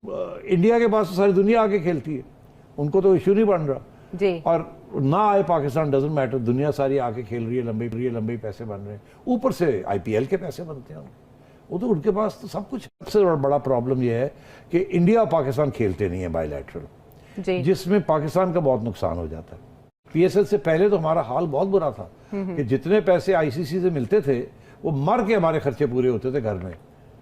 India के पास तो सारी दुनिया आके खेलती है, उनको तो इश्यू नहीं बन रहा जी। और ना आए पाकिस्तान डजंट मैटर, दुनिया सारी आके खेल रही है, लंबे पैसे बन रहे हैं, ऊपर से आईपीएल के पैसे बनते हैं, वो तो उनके पास तो सब कुछ। सबसे बड़ा प्रॉब्लम यह है कि इंडिया और पाकिस्तान खेलते नहीं है बायलैटरल, जिसमें पाकिस्तान का बहुत नुकसान हो जाता है। पीएसएल से पहले तो हमारा हाल बहुत बुरा था कि जितने पैसे आईसीसी से मिलते थे वो मर के हमारे खर्चे पूरे होते थे घर में,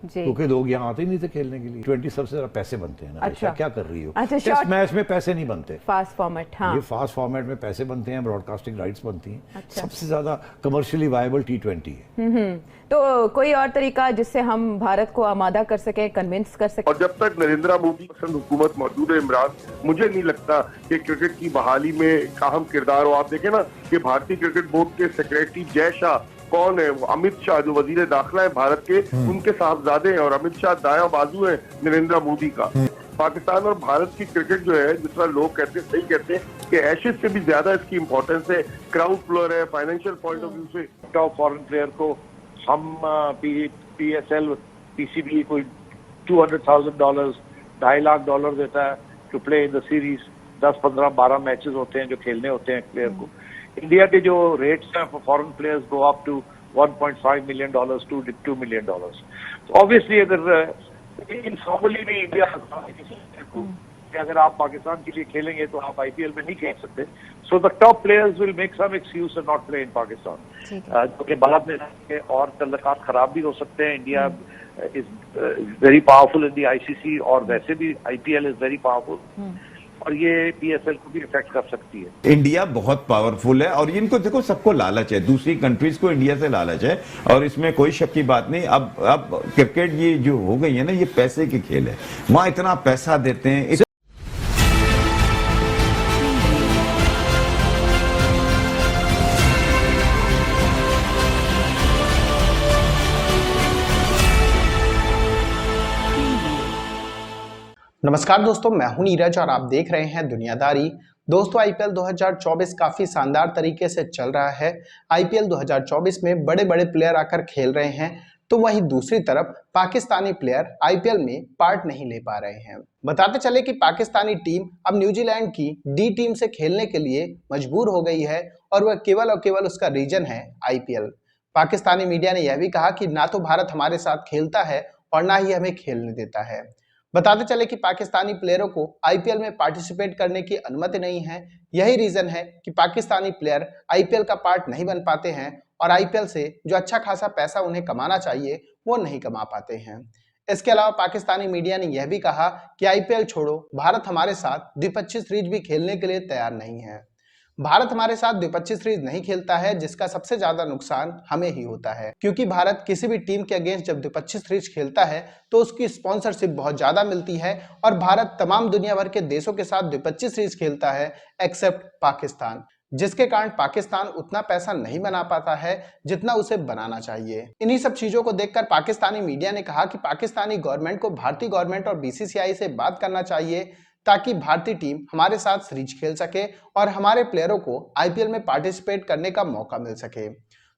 क्योंकि लोग यहाँ आते ही नहीं थे खेलने के लिए। 20 सबसे ज्यादा पैसे बनते हैं ना। अच्छा, क्या कर रही हो? अच्छा, टेस्ट मैच में पैसे नहीं बनते, फास्ट फॉर्मेट। हाँ, ये फास्ट फॉर्मेट में पैसे बनते हैं, ब्रॉडकास्टिंग राइट्स बनती हैं। अच्छा। सबसे ज्यादा कमर्शियली वायबल T20 है। तो कोई और तरीका जिससे हम भारत को आमादा कर सके, कन्विंस कर सके? और जब तक नरेंद्र मोदी पसंद हुकूमत मौजूद है इमरान, मुझे नहीं लगता कि क्रिकेट की बहाली में अहम किरदार हो। आप देखें ना कि भारतीय क्रिकेट बोर्ड के सेक्रेटरी जय शाह कौन है? वो अमित शाह जो वजीर दाखिला है भारत के, उनके साहबजादे हैं, और अमित शाह दायां बाजू है नरेंद्र मोदी का। पाकिस्तान और भारत की क्रिकेट जो है, जिस तरह लोग कहते हैं, सही कहते हैं कि एशेज से भी ज्यादा इसकी इंपॉर्टेंस है, क्राउड फ्लोर है, फाइनेंशियल पॉइंट ऑफ व्यू से। टॉप फॉरेन प्लेयर को हम PSL PCB कोई $200,000 $2.5 लाख देता है to play in the series. 10, 15, 12 matches होते हैं जो खेलने होते हैं प्लेयर को। इंडिया के जो रेट्स हैं for foreign players go up to $1.5 million to $2 million। तो ऑब्वियसली अगर इनफॉर्मली भी इंडिया कि अगर आप पाकिस्तान के लिए खेलेंगे तो आप IPL में नहीं खेल सकते। So the top players will make some excuse and not play in Pakistan, क्योंकि बाद में और तल्लुकात खराब भी हो सकते हैं। India is very powerful in the ICC, और वैसे भी IPL इज वेरी पावरफुल, और ये PSL को भी इफेक्ट कर सकती है। इंडिया बहुत पावरफुल है और इनको देखो, सबको लालच है, दूसरी कंट्रीज को इंडिया से लालच है, और इसमें कोई शक की बात नहीं। अब क्रिकेट ये जो हो गई है ना, ये पैसे की खेल है। वहां इतना पैसा देते हैं। नमस्कार दोस्तों, मैं हूं नीरज और आप देख रहे हैं दुनियादारी। दोस्तों, IPL 2024 काफी शानदार तरीके से चल रहा है। IPL 2024 में बड़े बड़े प्लेयर आकर खेल रहे हैं, तो वहीं दूसरी तरफ पाकिस्तानी प्लेयर IPL में पार्ट नहीं ले पा रहे हैं। बताते चले कि पाकिस्तानी टीम अब न्यूजीलैंड की D टीम से खेलने के लिए मजबूर हो गई है, और वह केवल और केवल उसका रीजन है IPL। पाकिस्तानी मीडिया ने यह भी कहा कि ना तो भारत हमारे साथ खेलता है और ना ही हमें खेलने देता है। बताते चले कि पाकिस्तानी प्लेयरों को IPL में पार्टिसिपेट करने की अनुमति नहीं है। यही रीजन है कि पाकिस्तानी प्लेयर IPL का पार्ट नहीं बन पाते हैं, और IPL से जो अच्छा खासा पैसा उन्हें कमाना चाहिए वो नहीं कमा पाते हैं। इसके अलावा पाकिस्तानी मीडिया ने यह भी कहा कि IPL छोड़ो, भारत हमारे साथ द्विपक्षीय सीरीज भी खेलने के लिए तैयार नहीं है। भारत हमारे साथ द्विपक्षीय सीरीज नहीं खेलता है, जिसका सबसे ज्यादा नुकसान हमें ही होता है, क्योंकि भारत किसी भी टीम के अगेंस्ट जब द्विपक्षीय सीरीज खेलता है तो उसकी स्पॉन्सरशिप बहुत ज्यादा मिलती है, और भारत तमाम दुनिया भर के देशों के साथ द्विपक्षीय सीरीज खेलता है एक्सेप्ट पाकिस्तान, जिसके कारण पाकिस्तान उतना पैसा नहीं बना पाता है जितना उसे बनाना चाहिए। इन्हीं सब चीजों को देखकर पाकिस्तानी मीडिया ने कहा कि पाकिस्तानी गवर्नमेंट को भारतीय गवर्नमेंट और BCCI से बात करना चाहिए, ताकि भारतीय टीम हमारे साथ सीरीज खेल सके और हमारे प्लेयरों को IPL में पार्टिसिपेट करने का मौका मिल सके।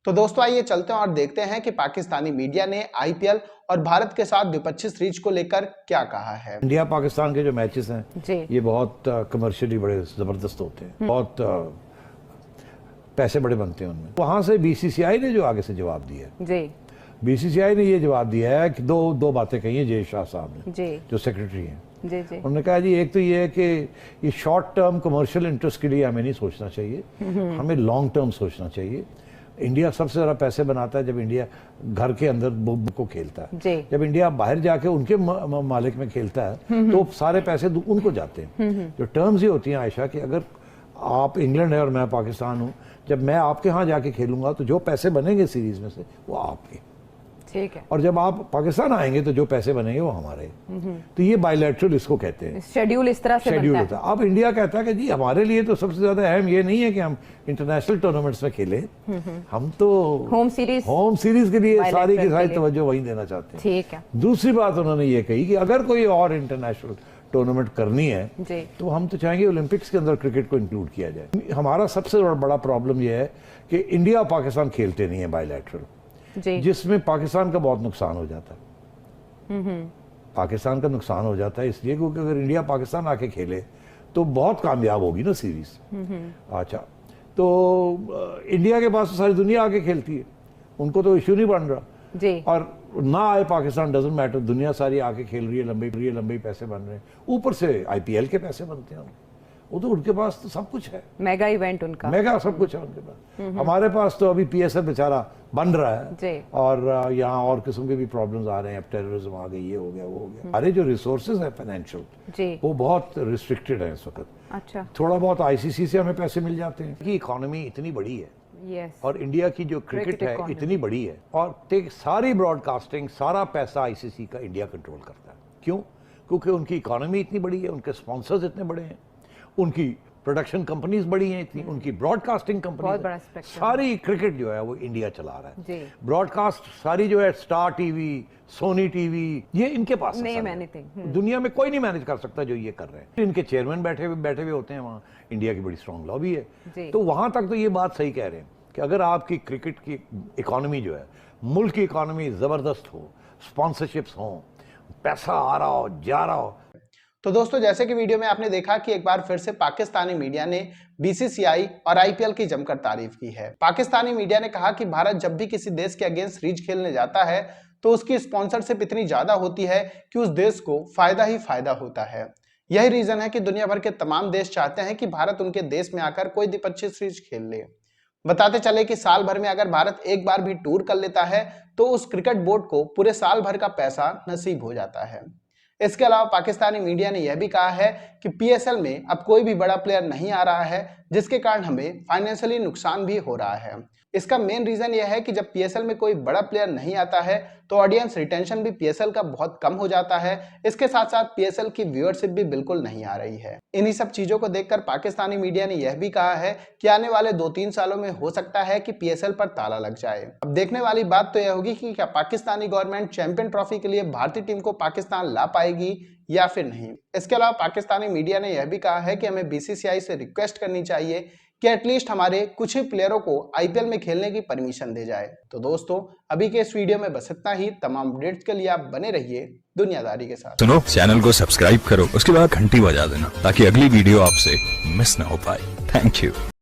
तो दोस्तों, आइए चलते हैं और देखते हैं कि पाकिस्तानी मीडिया ने IPL और भारत के साथ द्विपक्षीय सीरीज को लेकर क्या कहा है। इंडिया पाकिस्तान के जो मैचेस हैं ये बहुत कमर्शियली बड़े जबरदस्त होते हैं, बहुत पैसे बड़े बनते हैं उनमें। वहां से BCCI ने जो आगे से जवाब दिया है, BCCI ने ये जवाब दिया है कि दो बातें कही है जय शाह साहब ने, जो सेक्रेटरी हैं। उन्होंने कहा जी, एक तो ये है कि ये शॉर्ट टर्म कमर्शियल इंटरेस्ट के लिए हमें नहीं सोचना चाहिए, हमें लॉन्ग टर्म सोचना चाहिए। इंडिया सबसे ज्यादा पैसे बनाता है जब इंडिया घर के अंदर को खेलता है। जब इंडिया बाहर जाके उनके मालिक में खेलता है तो सारे पैसे उनको जाते हैं। जो टर्म्स ये होती हैं आयशा, कि अगर आप इंग्लैंड है और मैं पाकिस्तान हूँ, जब मैं आपके यहाँ जाके खेलूंगा तो जो पैसे बनेंगे सीरीज में से वो आपके, ठीक है, और जब आप पाकिस्तान आएंगे तो जो पैसे बनेंगे वो हमारे। तो ये बायलैटरल इसको कहते हैं, शेड्यूल इस तरह से शेड्यूल होता है। अब इंडिया कहता है कि जी हमारे लिए तो सबसे ज्यादा अहम ये नहीं है कि हम इंटरनेशनल टूर्नामेंट्स में खेले, हम तो होम सीरीज के लिए सारी की सारी तवज्जो वहीं देना चाहते हैं। ठीक है। दूसरी बात उन्होंने ये कही कि अगर कोई और इंटरनेशनल टूर्नामेंट करनी है तो हम तो चाहेंगे ओलंपिक्स के अंदर क्रिकेट को इंक्लूड किया जाए। हमारा सबसे बड़ा प्रॉब्लम यह है कि इंडिया और पाकिस्तान खेलते नहीं है बायलैटरल, जिसमें पाकिस्तान का बहुत नुकसान हो जाता है। पाकिस्तान का नुकसान हो जाता है इसलिए क्योंकि अगर इंडिया पाकिस्तान आके खेले तो बहुत कामयाब होगी ना सीरीज। अच्छा, तो इंडिया के पास तो सारी दुनिया आके खेलती है, उनको तो इश्यू नहीं बन रहा जी। और ना आए पाकिस्तान डजंट मैटर, दुनिया सारी आके खेल रही है, लंबे पैसे बन रहे हैं, ऊपर से आईपीएल के पैसे बनते हैं, वो तो उनके पास तो सब कुछ है, मेगा इवेंट उनका, मेगा सब कुछ है उनके पास। हमारे पास तो अभी पीएसएल बेचारा बन रहा है जी। और यहाँ और किस्म के भी प्रॉब्लम्स आ रहे हैं, अब टेररिज्म आ गई, ये हो गया वो हो गया, हमारे जो रिसोर्सेज है फाइनेंशियल जी वो बहुत रिस्ट्रिक्टेड है इस वक्त। अच्छा, थोड़ा बहुत आईसीसी से हमें पैसे मिल जाते हैं कि इकोनॉमी इतनी बड़ी है यस, और इंडिया की जो क्रिकेट है economy। इतनी बड़ी है और सारी ब्रॉडकास्टिंग सारा पैसा आईसीसी का इंडिया कंट्रोल करता है। क्यों? क्योंकि उनकी इकोनॉमी इतनी बड़ी है, उनके स्पॉन्सर्स इतने बड़े हैं, उनकी प्रोडक्शन कंपनीज बड़ी हैं इतनी, उनकी ब्रॉडकास्टिंग बहुत बड़ा कंपनी, spectrum। सारी क्रिकेट जो है वो इंडिया चला रहा है जी। ब्रॉडकास्ट सारी जो है, स्टार टीवी, सोनी टीवी, ये इनके पास है Name सारे। anything। दुनिया में कोई नहीं मैनेज कर सकता जो ये कर रहे हैं। इनके चेयरमैन बैठे हुए होते हैं वहाँ, इंडिया की बड़ी स्ट्रॉन्ग लॉबी है, जी। तो वहां तक तो ये बात सही कह रहे हैं कि अगर आपकी क्रिकेट की इकोनॉमी जो है, मुल्क की इकोनॉमी जबरदस्त हो, स्पॉन्सरशिप्स हो, पैसा आ रहा हो जा रहा हो। तो दोस्तों, जैसे कि वीडियो में आपने देखा कि एक बार फिर से पाकिस्तानी मीडिया ने बीसीसीआई और आईपीएल की जमकर तारीफ की है। पाकिस्तानी मीडिया ने कहा कि भारत जब भी किसी देश के अगेंस्ट सीरीज खेलने जाता है तो उसकी स्पॉन्सरशिप इतनी ज्यादा होती है कि उस देश को फायदा ही फायदा होता है। यही रीजन है कि दुनिया भर के तमाम देश चाहते हैं कि भारत उनके देश में आकर कोई द्विपक्षीय सीरीज खेल ले। बताते चले कि साल भर में अगर भारत एक बार भी टूर कर लेता है तो उस क्रिकेट बोर्ड को पूरे साल भर का पैसा नसीब हो जाता है। इसके अलावा पाकिस्तानी मीडिया ने यह भी कहा है कि पीएसएल में अब कोई भी बड़ा प्लेयर नहीं आ रहा है, जिसके कारण हमें फाइनेंशियली नुकसान भी हो रहा है। इसका मेन रीजन यह है कि जब पीएसएल में कोई बड़ा प्लेयर नहीं आता है तो ऑडियंस रिटेंशन भी पीएसएल का बहुत कम हो जाता है। इसके साथ साथ पीएसएल की व्यूअरशिप भी बिल्कुल नहीं आ रही है। इन्हीं सब चीजों को देखकर पाकिस्तानी मीडिया ने यह भी कहा है कि आने वाले 2-3 सालों में हो सकता है कि पीएसएल पर ताला लग जाए। अब देखने वाली बात तो यह होगी कि क्या पाकिस्तानी गवर्नमेंट चैंपियन ट्रॉफी के लिए भारतीय टीम को पाकिस्तान ला पाएगी या फिर नहीं। इसके अलावा पाकिस्तानी मीडिया ने यह भी कहा है कि हमें बीसीसीआई से रिक्वेस्ट करनी चाहिए कि एटलीस्ट हमारे कुछ ही प्लेयरों को आईपीएल में खेलने की परमिशन दे जाए। तो दोस्तों, अभी के इस वीडियो में बस इतना ही। तमाम अपडेट्स के लिए आप बने रहिए दुनियादारी के साथ। सुनो, चैनल को सब्सक्राइब करो, उसके बाद घंटी बजा देना ताकि अगली वीडियो आपसे मिस ना हो पाए। Thank you.